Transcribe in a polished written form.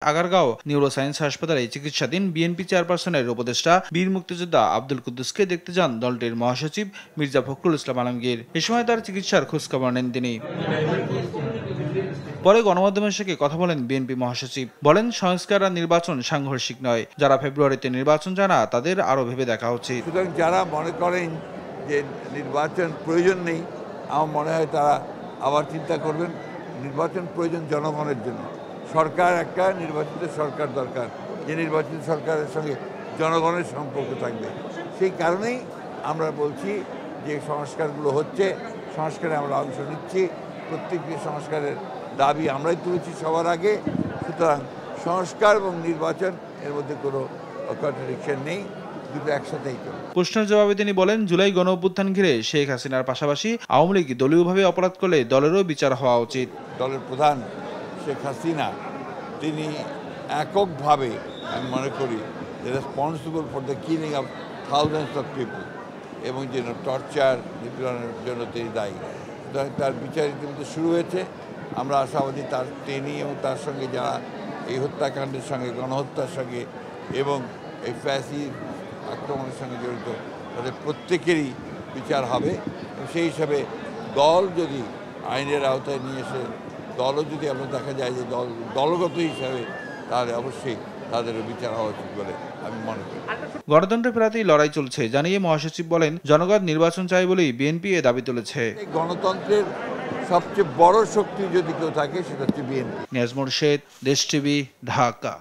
Agargaon neuroscience হাসপাতালে চিকিৎসাধীন BNP চেয়ারপারসনের উপদেষ্টা বীর মুক্তিযোদ্ধা আব্দুল কুদ্দুসকে দেখতে যান দলটির মহাসচিব মির্জা ফখরুল ইসলাম আলমগীর। এ সময় তার চিকিৎসার খোঁজখবর নেন তিনি। পরে গণমাধ্যমের সঙ্গে কথা বলেন বিএনপি মহাসচিব। বলেন, সংস্কার আর নির্বাচন সাংঘর্ষিক নয়। যারা ফেব্রুয়ারিতে নির্বাচন চায় না তাদের আরও ভেবে দেখা উচিত। সুতরাং যারা মনে করেন যে নির্বাচন প্রয়োজন নেই, আমার মনে হয় তারা আবার চিন্তা করবেন। নির্বাচন প্রয়োজন জনগণের জন্য। সরকার একটা নির্বাচিত সরকার দরকার, যে নির্বাচিত সরকারের সঙ্গে জনগণের সম্পর্ক থাকবে। সেই কারণেই আমরা বলছি যে সংস্কারগুলো হচ্ছে, সংস্কারে আমরা অংশ নিচ্ছি। প্রত্যেকটি সংস্কারের দাবি আমরাই তুলেছি সবার আগে। সুতরাং সংস্কার এবং নির্বাচন এর মধ্যে কোনো কন্ট্রাডিকশন নেই, দুটো একসাথেই চলে। প্রশ্নের জবাবে তিনি বলেন, জুলাই গণঅভ্যুত্থান ঘিরে শেখ হাসিনার পাশাপাশি আওয়ামী লীগ দলীয়ভাবে অপরাধ করলে দলেরও বিচার হওয়া উচিত। দলের প্রধান শেখ হাসিনা তিনি এককভাবে, আমি মনে করি, responsible for the killing of thousands of people এবং যেন টর্চার নিপীড়নের জন্য তিনি দায়ী। সুতরাং তার বিচার ইতিমধ্যে শুরু হয়েছে। আমরা আশাবাদী তিনি এবং তার সঙ্গে যারা এই হত্যাকাণ্ডের সঙ্গে, গণহত্যার সঙ্গে এবং এই ফ্যাসিস্ট আক্রমণের সঙ্গে জড়িত তাদের প্রত্যেকেরই বিচার হবে। সেই হিসাবে দল যদি আইনের আওতায় নিয়ে এসে দলও যদি আমরা দেখা যায় যে দলগত হিসাবে, তাহলে অবশ্যই তাদেরও বিচার হওয়া উচিত বলে আমি মনে করি। গণতন্ত্র ফেরাতেই লড়াই চলছে জানিয়ে মহাসচিব বলেন, জনগণ নির্বাচন চায় বলেই বিএনপি এ দাবি তুলেছে। গণতন্ত্রের সবচেয়ে বড় শক্তি যদি কেউ থাকে সেটা হচ্ছে বিএনপি। নিয়াজ মোরশেদ, দেশ টিভি, ঢাকা।